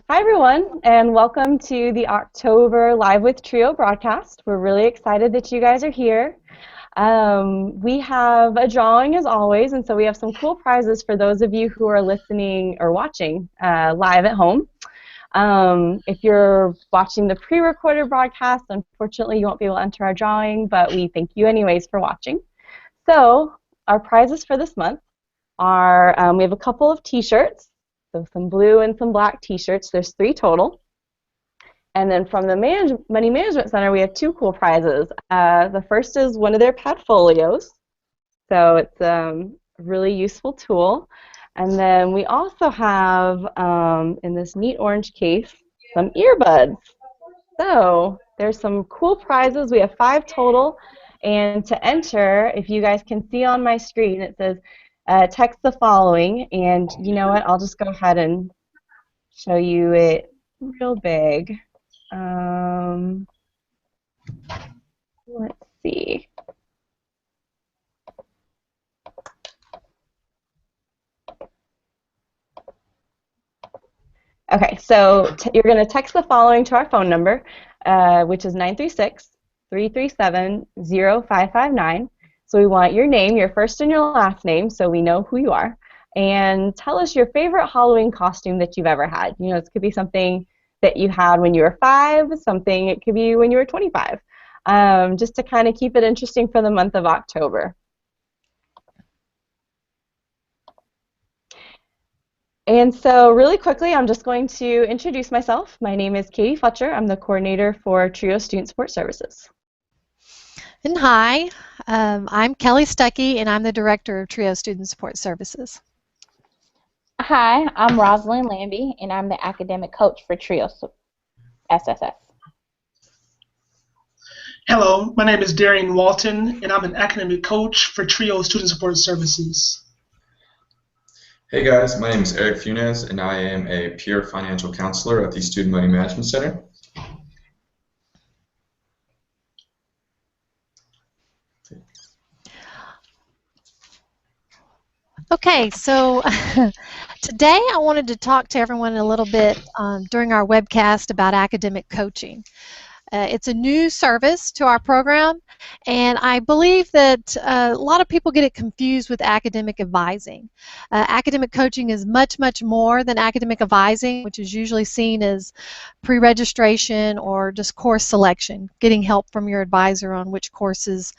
Hi, everyone, and welcome to the October Live with Trio broadcast. We're really excited that you guys are here. We have a drawing as always, and so we have some cool prizes for those of you who are listening or watching live at home. If you're watching the pre-recorded broadcast, unfortunately you won't be able to enter our drawing, but we thank you anyways for watching. So our prizes for this month are, we have a couple of t-shirts. So some blue and some black t-shirts. There's 3 total. And then from the Money Management Center, we have 2 cool prizes. The first is one of their Padfolios. So it's a really useful tool. And then we also have, in this neat orange case, some earbuds. So there's some cool prizes. We have 5 total. And to enter, if you guys can see on my screen, it says, text the following, and you know what, I'll just go ahead and show you it real big. Let's see. Okay, so you're going to text the following to our phone number, which is 936-337-0559. So we want your name, your first and your last name, so we know who you are. And tell us your favorite Halloween costume that you've ever had. You know, it could be something that you had when you were 5, something it could be when you were 25, just to kind of keep it interesting for the month of October. And so really quickly, I'm just going to introduce myself. My name is Katie Fletcher. I'm the coordinator for TRIO Student Support Services. And hi, I'm Kelly Stuckey, and I'm the Director of TRIO Student Support Services. Hi, I'm Rosalind Lambie, and I'm the Academic Coach for TRIO SSS. Hello, my name is Darian Walton, and I'm an Academic Coach for TRIO Student Support Services. Hey guys, my name is Eric Funes, and I am a peer financial counselor at the Student Money Management Center. Okay, so today I wanted to talk to everyone a little bit during our webcast about academic coaching. It's a new service to our program, and I believe that a lot of people get it confused with academic advising. Academic coaching is much, much more than academic advising, which is usually seen as pre-registration or just course selection, getting help from your advisor on which courses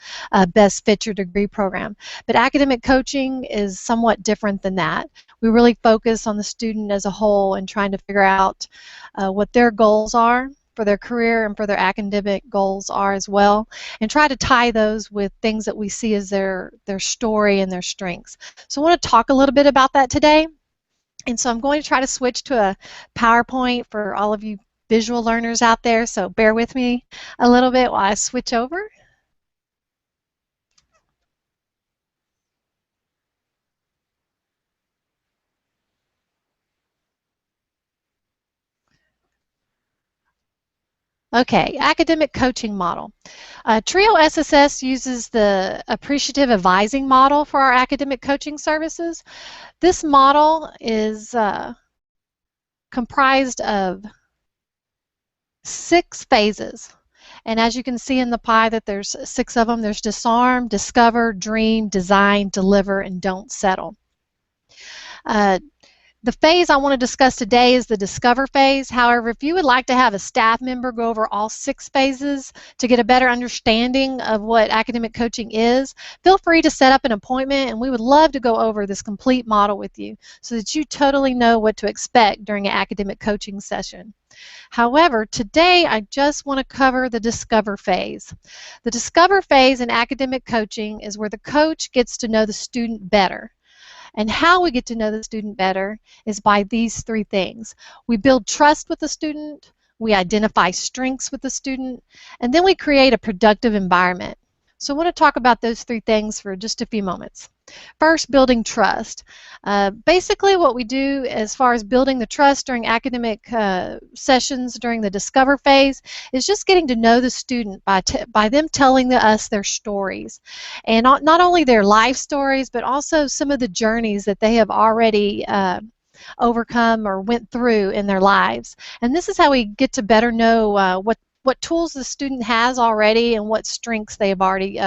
best fit your degree program. But academic coaching is somewhat different than that. We really focus on the student as a whole and trying to figure out what their goals are for their career and for their academic goals are as well, and try to tie those with things that we see as their story and their strengths. So I want to talk a little bit about that today, and so I'm going to try to switch to a PowerPoint for all of you visual learners out there, so bear with me a little bit while I switch over. Okay, academic coaching model. TRIO SSS uses the appreciative advising model for our academic coaching services. This model is comprised of 6 phases. And as you can see in the pie that there's 6 of them. There's disarm, discover, dream, design, deliver, and don't settle. The phase I want to discuss today is the discover phase. However, if you would like to have a staff member go over all 6 phases to get a better understanding of what academic coaching is, feel free to set up an appointment, and we would love to go over this complete model with you so that you totally know what to expect during an academic coaching session. However, today I just want to cover the discover phase. The discover phase in academic coaching is where the coach gets to know the student better. And how we get to know the student better is by these 3 things. We build trust with the student, we identify strengths with the student, and then we create a productive environment. So I want to talk about those 3 things for just a few moments. First, building trust. Basically what we do as far as building the trust during academic sessions during the discover phase is just getting to know the student by them telling us their stories. And not only their life stories, but also some of the journeys that they have already overcome or went through in their lives. And this is how we get to better know what tools the student has already and what strengths they've already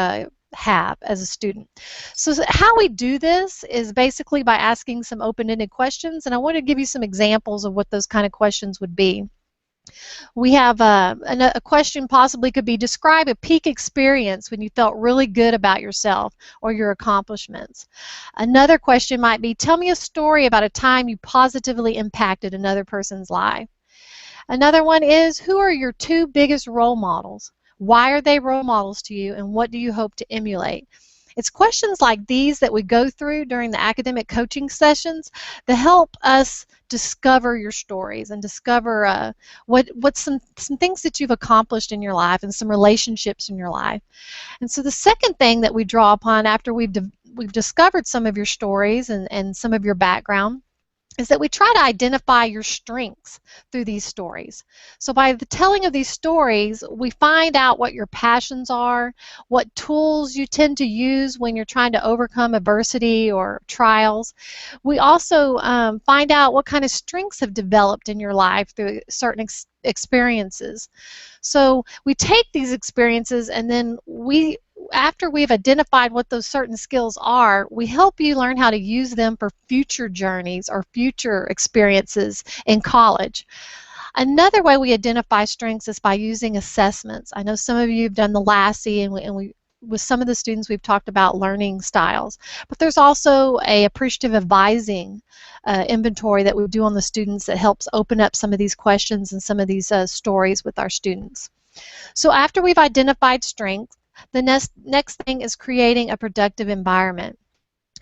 have as a student. So how we do this is basically by asking some open-ended questions, and I want to give you some examples of what those kind of questions would be. We have a question possibly could be, describe a peak experience when you felt really good about yourself or your accomplishments. Another question might be, tell me a story about a time you positively impacted another person's life. Another one is, who are your two biggest role models? Why are they role models to you, and what do you hope to emulate? It's questions like these that we go through during the academic coaching sessions that help us discover your stories and discover what some things that you've accomplished in your life and some relationships in your life. And so the second thing that we draw upon after we've discovered some of your stories and some of your background is that we try to identify your strengths through these stories. So by the telling of these stories, we find out what your passions are, what tools you tend to use when you're trying to overcome adversity or trials. We also find out what kind of strengths have developed in your life through certain experiences. So we take these experiences and then after we've identified what those certain skills are, we help you learn how to use them for future journeys or future experiences in college. Another way we identify strengths is by using assessments. I know some of you have done the Lassie, and with some of the students we've talked about learning styles. But there's also a appreciative advising inventory that we do on the students that helps open up some of these questions and some of these stories with our students. So after we've identified strengths, the next thing is creating a productive environment.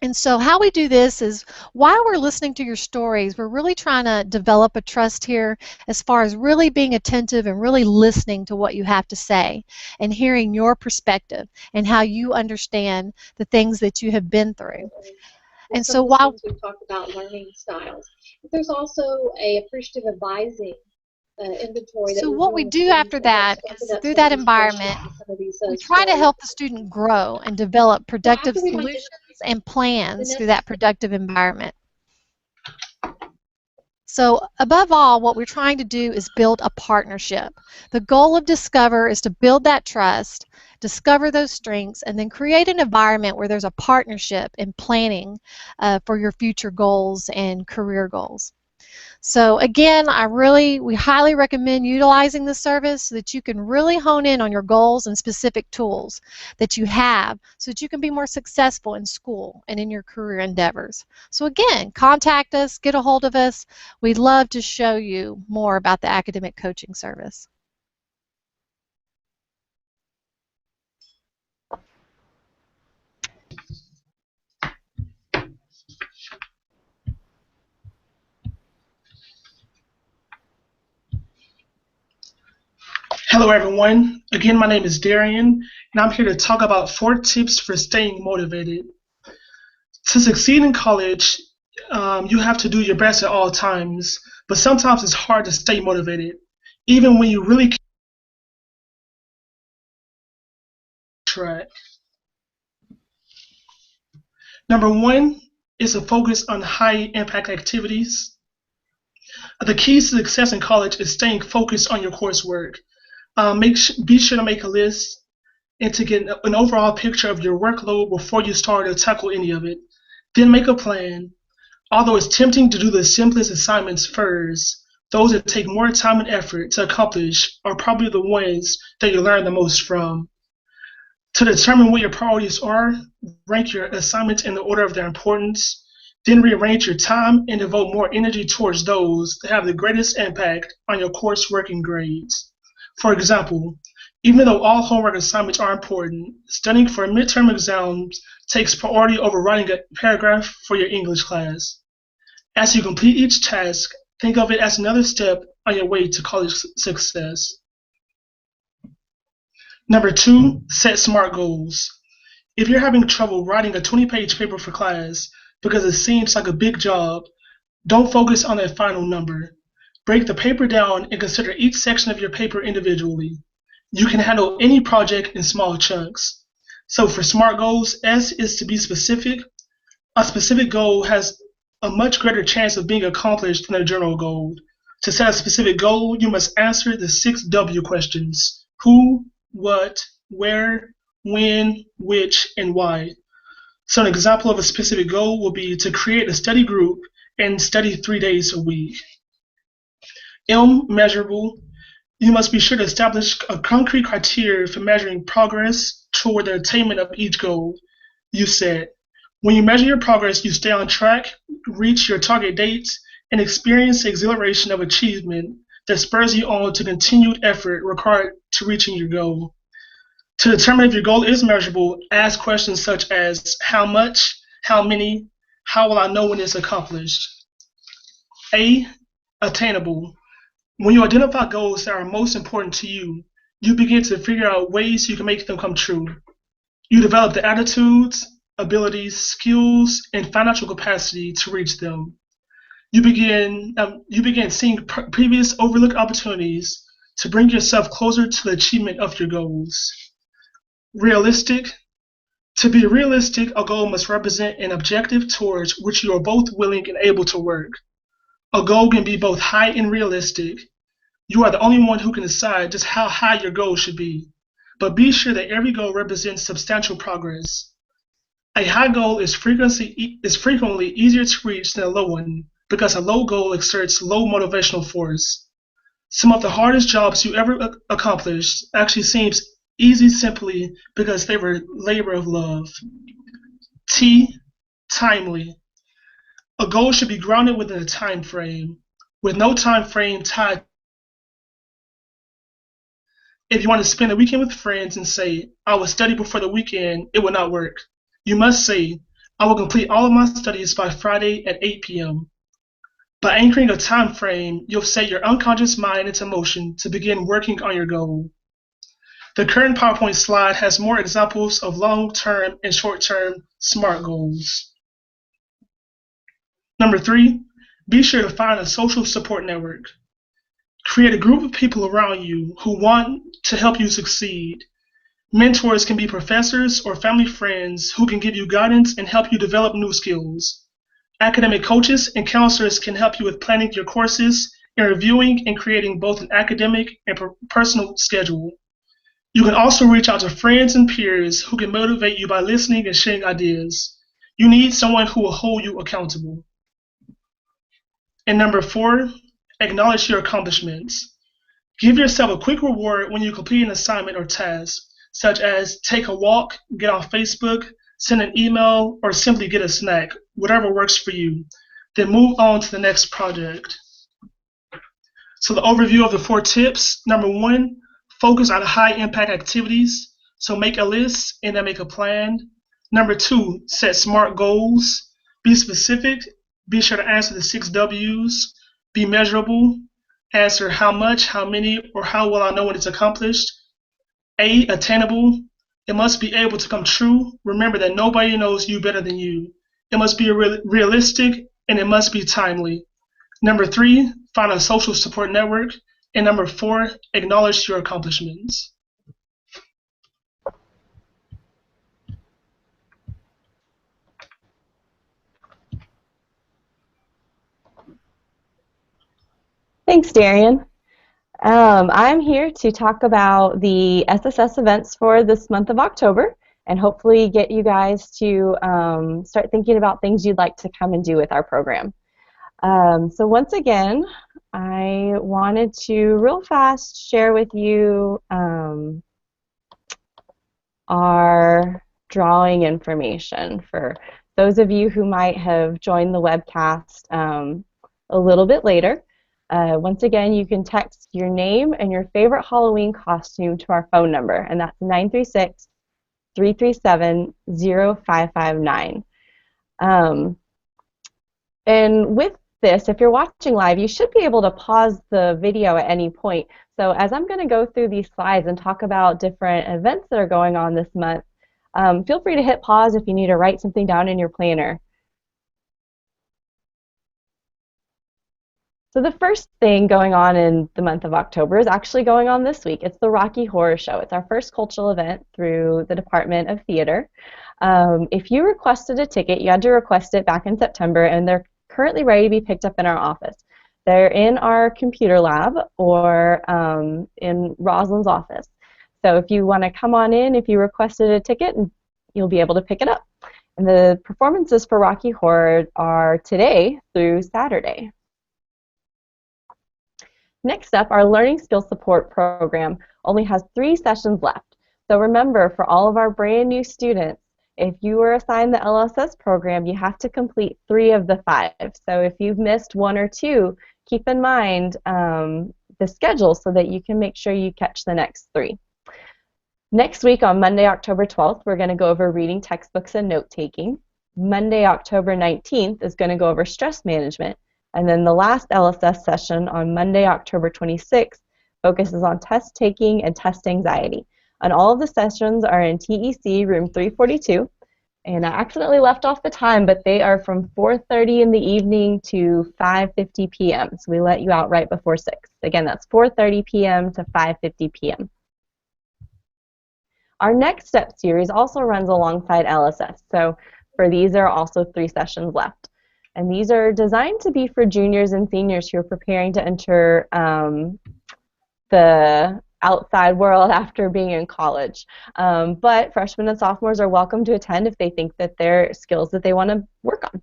And so how we do this is, while we're listening to your stories, we're really trying to develop a trust here as far as really being attentive and really listening to what you have to say and hearing your perspective and how you understand the things that you have been through. And so while we've talked about learning styles, but there's also a appreciative advising inventory. So what we do after that is, through that environment, we try to help the student grow and develop productive solutions and plans through that productive environment. So above all, what we're trying to do is build a partnership. The goal of Discover is to build that trust, discover those strengths, and then create an environment where there's a partnership in planning for your future goals and career goals. So again, we highly recommend utilizing the service so that you can really hone in on your goals and specific tools that you have so that you can be more successful in school and in your career endeavors. So again, contact us, get a hold of us. We'd love to show you more about the academic coaching service. Hello everyone, again my name is Darian and I'm here to talk about 4 tips for staying motivated. To succeed in college, you have to do your best at all times, but sometimes it's hard to stay motivated, even when you really can't track. Number 1 is to focus on high impact activities. The key to success in college is staying focused on your coursework. Be sure to make a list and to get an overall picture of your workload before you start to tackle any of it. Then make a plan. Although it's tempting to do the simplest assignments first, those that take more time and effort to accomplish are probably the ones that you learn the most from. To determine what your priorities are, rank your assignments in the order of their importance, then rearrange your time and devote more energy towards those that have the greatest impact on your coursework and grades. For example, even though all homework assignments are important, studying for midterm exams takes priority over writing a paragraph for your English class. As you complete each task, think of it as another step on your way to college success. Number 2, set SMART goals. If you're having trouble writing a 20-page paper for class because it seems like a big job, don't focus on that final number. Break the paper down and consider each section of your paper individually. You can handle any project in small chunks. So for SMART goals, S is to be specific. A specific goal has a much greater chance of being accomplished than a general goal. To set a specific goal, you must answer the 6W questions: who, what, where, when, which, and why. So an example of a specific goal will be to create a study group and study 3 days a week. M, measurable. You must be sure to establish a concrete criteria for measuring progress toward the attainment of each goal you set. When you measure your progress, you stay on track, reach your target dates, and experience the exhilaration of achievement that spurs you on to continued effort required to reaching your goal. To determine if your goal is measurable, ask questions such as how much, how many, how will I know when it's accomplished? A, attainable. When you identify goals that are most important to you, you begin to figure out ways you can make them come true. You develop the attitudes, abilities, skills, and financial capacity to reach them. You begin seeing previous overlooked opportunities to bring yourself closer to the achievement of your goals. Realistic. To be realistic, a goal must represent an objective towards which you are both willing and able to work. A goal can be both high and realistic. You are the only one who can decide just how high your goal should be, but be sure that every goal represents substantial progress. A high goal is frequently easier to reach than a low one because a low goal exerts low motivational force. Some of the hardest jobs you ever accomplished actually seems easy simply because they were labor of love. T, timely. A goal should be grounded within a time frame, with no time frame tied. If you want to spend the weekend with friends and say, I will study before the weekend, it will not work. You must say, I will complete all of my studies by Friday at 8 p.m. By anchoring a time frame, you'll set your unconscious mind into motion to begin working on your goal. The current PowerPoint slide has more examples of long-term and short-term SMART goals. Number 3, be sure to find a social support network. Create a group of people around you who want to help you succeed. Mentors can be professors or family friends who can give you guidance and help you develop new skills. Academic coaches and counselors can help you with planning your courses and reviewing and creating both an academic and personal schedule. You can also reach out to friends and peers who can motivate you by listening and sharing ideas. You need someone who will hold you accountable. And number 4, acknowledge your accomplishments. Give yourself a quick reward when you complete an assignment or task, such as take a walk, get on Facebook, send an email, or simply get a snack, whatever works for you. Then move on to the next project. So the overview of the 4 tips. Number 1, focus on high impact activities. So make a list and then make a plan. Number 2, set SMART goals. Be specific. Be sure to answer the 6 W's. Be measurable. Answer how much, how many, or how will I know when it's accomplished. A, attainable. It must be able to come true. Remember that nobody knows you better than you. It must be realistic, and it must be timely. Number 3, find a social support network. And number 4, acknowledge your accomplishments. Thanks, Darian. I'm here to talk about the SSS events for this month of October and hopefully get you guys to start thinking about things you'd like to come and do with our program. So once again, I wanted to real fast share with you our drawing information for those of you who might have joined the webcast a little bit later. Once again, you can text your name and your favorite Halloween costume to our phone number, and that's 936-337-0559. And with this, if you're watching live, you should be able to pause the video at any point. So as I'm going to go through these slides and talk about different events that are going on this month, feel free to hit pause if you need to write something down in your planner. So the first thing going on in the month of October is actually going on this week. It's the Rocky Horror Show. It's our first cultural event through the Department of Theater. If you requested a ticket, you had to request it back in September, and they're currently ready to be picked up in our office. They're in our computer lab or in Rosalind's office. So if you want to come on in, if you requested a ticket, you'll be able to pick it up. And the performances for Rocky Horror are today through Saturday. Next up, our Learning Skills Support program only has 3 sessions left. So remember, for all of our brand new students, if you were assigned the LSS program, you have to complete 3 of the 5. So if you've missed 1 or 2, keep in mind the schedule so that you can make sure you catch the next 3. Next week on Monday, October 12th, we're going to go over reading textbooks and note-taking. Monday, October 19th is going to go over stress management. And then the last LSS session on Monday, October 26th, focuses on test taking and test anxiety. And all of the sessions are in TEC room 342. And I accidentally left off the time, but they are from 4:30 in the evening to 5:50 p.m. So we let you out right before 6. Again, that's 4:30 p.m. to 5:50 p.m. Our Next Step series also runs alongside LSS. So for these, there are also 3 sessions left. And these are designed to be for juniors and seniors who are preparing to enter the outside world after being in college. But freshmen and sophomores are welcome to attend if they think that they're skills that they want to work on.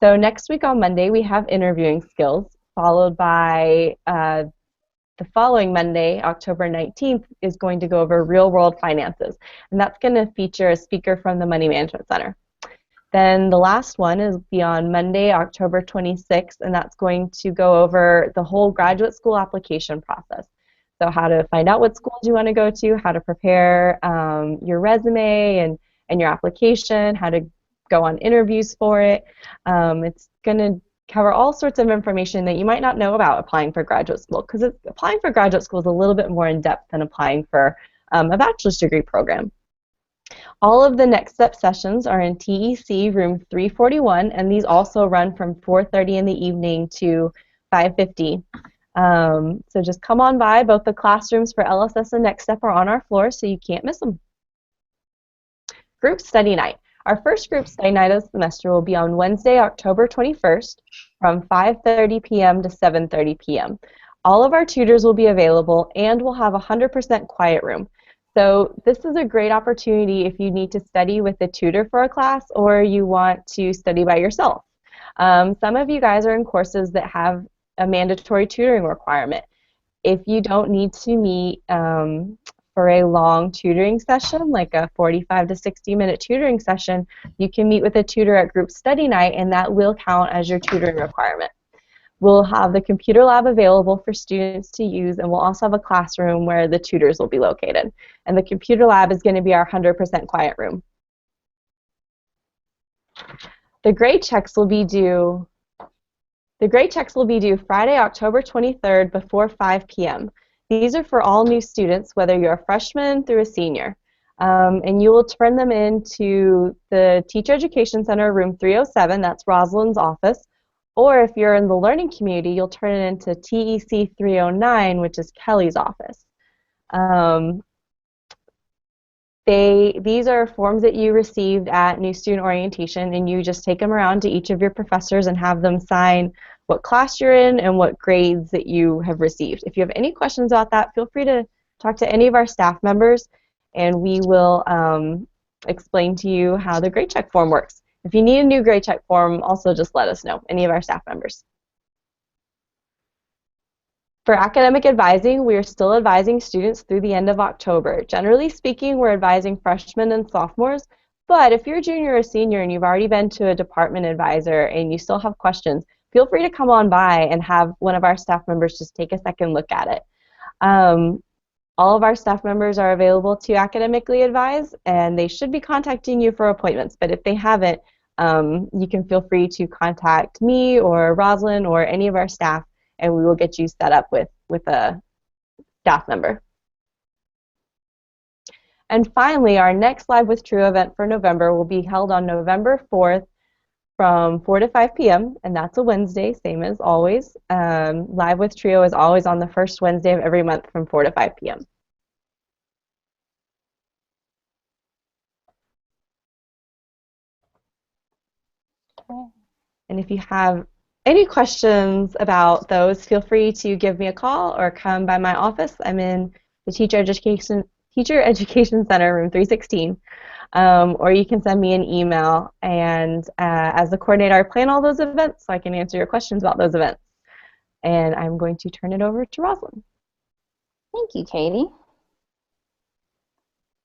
So next week on Monday, we have interviewing skills, followed by the following Monday, October 19th, is going to go over real-world finances. And that's going to feature a speaker from the Money Management Center. Then the last one is be on Monday, October 26th, and that's going to go over the whole graduate school application process. So how to find out what schools you want to go to, how to prepare your resume and your application, how to go on interviews for it. It's going to cover all sorts of information that you might not know about applying for graduate school, because applying for graduate school is a little bit more in-depth than applying for a bachelor's degree program. All of the Next Step sessions are in TEC room 341, and these also run from 4:30 in the evening to 5:50. So just come on by. Both the classrooms for LSS and Next Step are on our floor, so you can't miss them. Group Study Night. Our first group study night of the semester will be on Wednesday, October 21st from 5:30 p.m. to 7:30 p.m. All of our tutors will be available, and we'll have a 100% quiet room. So this is a great opportunity if you need to study with a tutor for a class or you want to study by yourself. Some of you guys are in courses that have a mandatory tutoring requirement. If you don't need to meet for a long tutoring session, like a 45 to 60-minute tutoring session, you can meet with a tutor at group study night, and that will count as your tutoring requirement. We'll have the computer lab available for students to use, and we'll also have a classroom where the tutors will be located. And the computer lab is going to be our 100% quiet room. The grade checks will be due Friday, October 23rd before 5 p.m. These are for all new students, whether you're a freshman through a senior. And you will turn them into the Teacher Education Center, room 307, that's Rosalind's office. Or if you're in the learning community, you'll turn it into TEC 309, which is Kelly's office. These are forms that you received at new student orientation, and you just take them around to each of your professors and have them sign what class you're in and what grades that you have received. If you have any questions about that, feel free to talk to any of our staff members, and we will explain to you how the grade check form works. If you need a new grade check form, also just let us know, any of our staff members. For academic advising, we are still advising students through the end of October. Generally speaking, we're advising freshmen and sophomores, but if you're a junior or senior and you've already been to a department advisor and you still have questions, feel free to come on by and have one of our staff members just take a second look at it. All of our staff members are available to academically advise, and they should be contacting you for appointments, but if they haven't, you can feel free to contact me or Rosalind or any of our staff, and we will get you set up with a staff member. And finally, our next Live with Trio event for November will be held on November 4th from 4 to 5 p.m., and that's a Wednesday, same as always. Live with Trio is always on the first Wednesday of every month from 4 to 5 p.m. And if you have any questions about those, feel free to give me a call or come by my office. I'm in the Teacher Education Center, room 316. Or you can send me an email, and as the coordinator, I plan all those events so I can answer your questions about those events. And I'm going to turn it over to Rosalind. Thank you, Katie.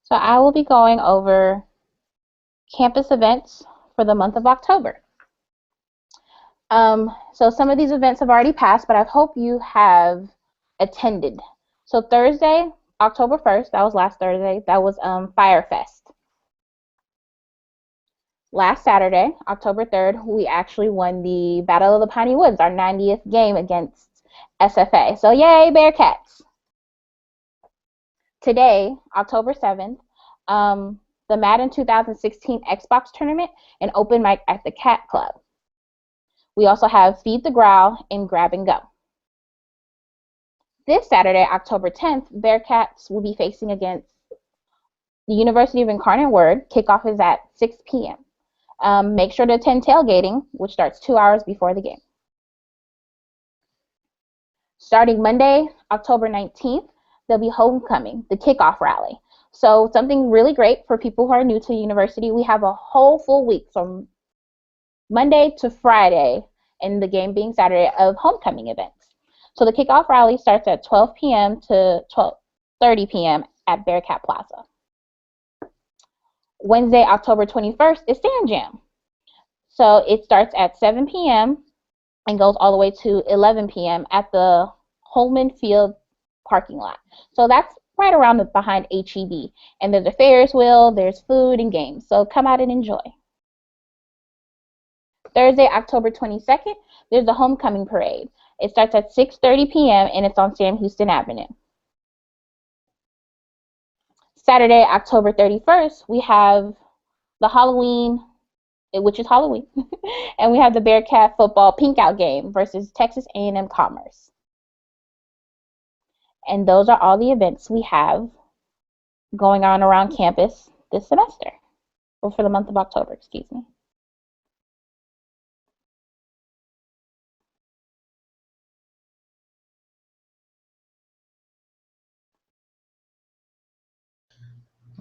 So I will be going over campus events for the month of October. So some of these events have already passed, but I hope you have attended. So Thursday, October 1st, that was last Thursday, that was Fire Fest. Last Saturday, October 3rd, we actually won the Battle of the Piney Woods, our 90th game against SFA. So yay, Bearcats! Today, October 7th, the Madden 2016 Xbox tournament and open mic at the Cat Club. We also have Feed the Growl and Grab and Go. This Saturday, October 10th, Bearcats will be facing against the University of Incarnate Word. Kickoff is at 6 p.m. Make sure to attend tailgating, which starts 2 hours before the game. Starting Monday, October 19th, there'll be homecoming, the kickoff rally. So something really great for people who are new to the university, we have a whole full week from Monday to Friday, and the game being Saturday, of homecoming events. So the kickoff rally starts at 12 p.m. to 12:30 p.m. at Bearcat Plaza. Wednesday, October 21st is Sand Jam. So it starts at 7 p.m. and goes all the way to 11 p.m. at the Holman Field parking lot. So that's right around behind HEB. And there's a Ferris wheel, there's food and games. So come out and enjoy. Thursday, October 22nd, there's the homecoming parade. It starts at 6:30 p.m. and it's on Sam Houston Avenue. Saturday, October 31st, we have the Halloween, which is Halloween, and we have the Bearcat football pink out game versus Texas A&M Commerce. And those are all the events we have going on around campus this semester, or for the month of October, excuse me.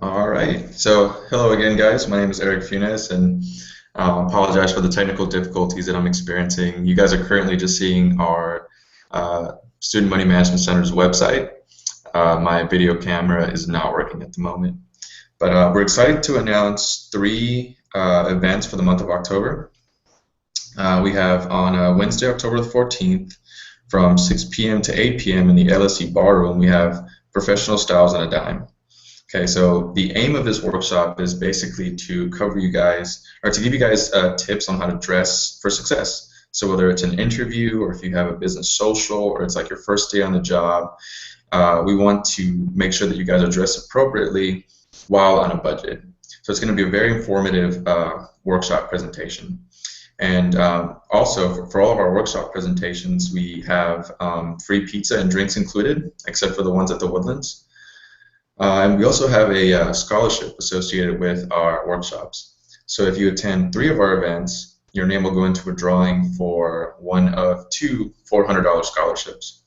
All right. So hello again, guys. My name is Eric Funes, and apologize for the technical difficulties that I'm experiencing. You guys are currently just seeing our Student Money Management Center's website. My video camera is not working at the moment. But we're excited to announce 3 events for the month of October. We have on Wednesday, October the 14th, from 6 p.m. to 8 p.m. in the LSE Ballroom, we have Professional Styles on a Dime. Okay, so the aim of this workshop is basically to cover you guys, or to give you guys tips on how to dress for success. So whether it's an interview, or if you have a business social, or it's like your first day on the job, we want to make sure that you guys are dressed appropriately while on a budget. So it's going to be a very informative workshop presentation. And also, for all of our workshop presentations, we have free pizza and drinks included, except for the ones at the Woodlands. And we also have a scholarship associated with our workshops. So if you attend 3 of our events, your name will go into a drawing for one of 2 $400 scholarships.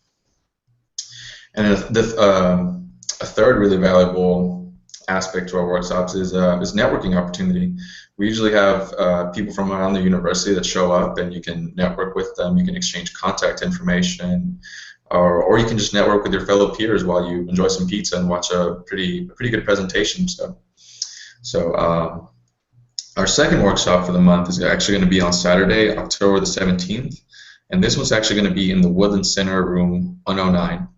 And a third really valuable aspect to our workshops is networking opportunity. We usually have people from around the university that show up, and you can network with them. You can exchange contact information, or you can just network with your fellow peers while you enjoy some pizza and watch a pretty good presentation. So our second workshop for the month is actually going to be on Saturday, October the 17th, and this one's actually going to be in the Woodland Center, room 109,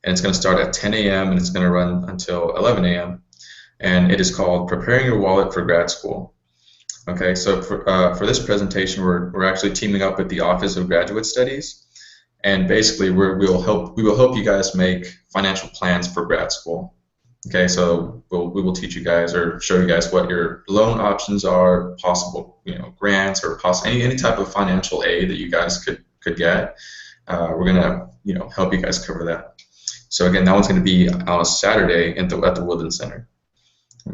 and it's going to start at 10 a.m. and it's going to run until 11 a.m. and it is called Preparing Your Wallet for Grad School. Okay, so for this presentation, we're actually teaming up with the Office of Graduate Studies. And basically, we will help you guys make financial plans for grad school. Okay, so we will teach you guys, or show you guys, what your loan options are, possible, grants, or any type of financial aid that you guys could get. We're gonna help you guys cover that. So again, that one's gonna be on a Saturday at the Woodland Center.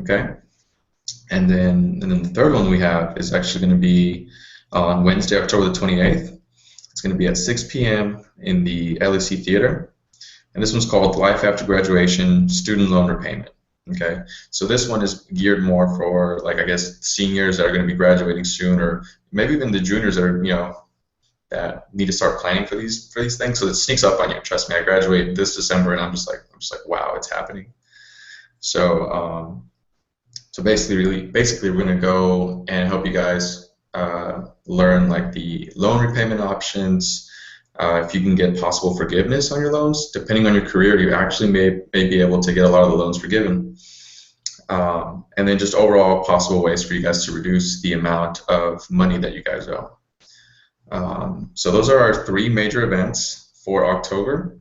Okay, and then the third one we have is actually gonna be on Wednesday, October the 28th. It's going to be at 6 p.m. in the LSE Theater. And this one's called Life After Graduation Student Loan Repayment. Okay, so this one is geared more for, like, I guess, seniors that are going to be graduating soon, or maybe even the juniors that are, that need to start planning for these things. So it sneaks up on you. Trust me, I graduate this December, and I'm just like, wow, it's happening. So, so basically, we're going to go and help you guys learn like the loan repayment options. If you can get possible forgiveness on your loans, depending on your career, you actually may be able to get a lot of the loans forgiven. And then just overall possible ways for you guys to reduce the amount of money that you guys owe. So those are our 3 major events for October.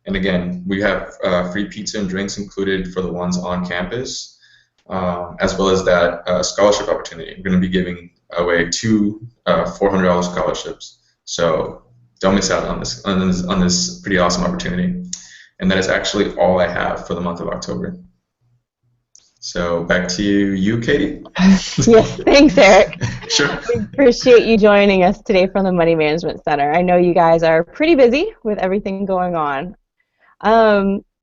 And again, we have free pizza and drinks included for the ones on campus, as well as that scholarship opportunity. We're going to be giving away 2 $400 scholarships. So don't miss out on this pretty awesome opportunity. And that is actually all I have for the month of October. So back to you, Katie. Yes, thanks, Eric. Sure. We appreciate you joining us today from the Money Management Center. I know you guys are pretty busy with everything going on.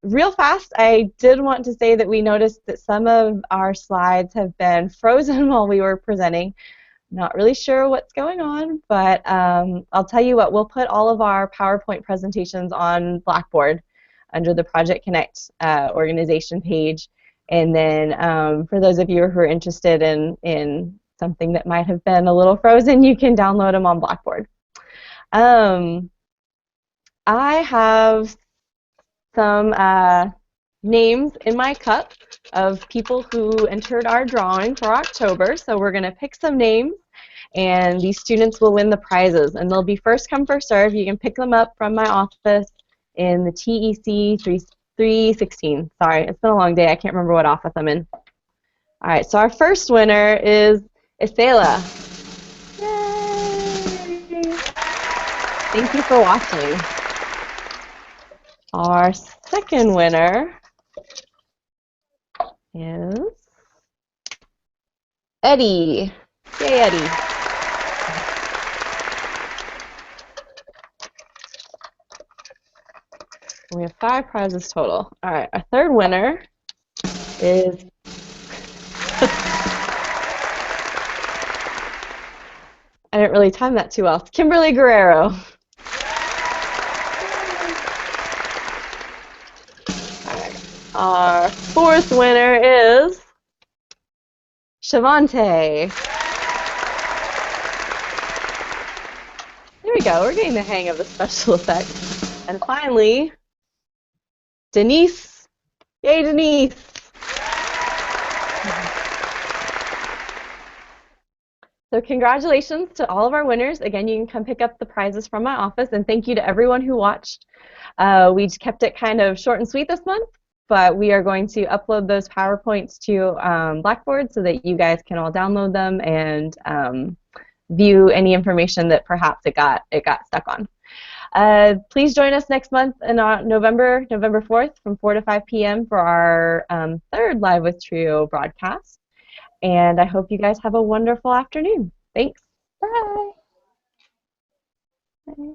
Real fast, I did want to say that we noticed that some of our slides have been frozen while we were presenting. Not really sure what's going on, but I'll tell you what, we'll put all of our PowerPoint presentations on Blackboard under the Project Connect organization page. And then for those of you who are interested in something that might have been a little frozen, you can download them on Blackboard. I have some names in my cup of people who entered our drawing for October. So we're going to pick some names, and these students will win the prizes. And they'll be first come, first serve. You can pick them up from my office in the TEC 316. Sorry, it's been a long day. I can't remember what office I'm in. All right, so our first winner is Isela. Yay! Thank you for watching. Our second winner is Eddie. Yay, Eddie. We have 5 prizes total. All right, our third winner is I didn't really time that too well. It's Kimberly Guerrero. All right. Our fourth winner is Shavante. There we go. We're getting the hang of the special effects. And finally, Denise. Yay, Denise. So congratulations to all of our winners. Again, you can come pick up the prizes from my office, and thank you to everyone who watched. We kept it kind of short and sweet this month, but we are going to upload those PowerPoints to Blackboard so that you guys can all download them and view any information that perhaps it got stuck on. Please join us next month in November 4th from 4 to 5 p.m. for our third Live with Trio broadcast. And I hope you guys have a wonderful afternoon. Thanks. Bye. Bye.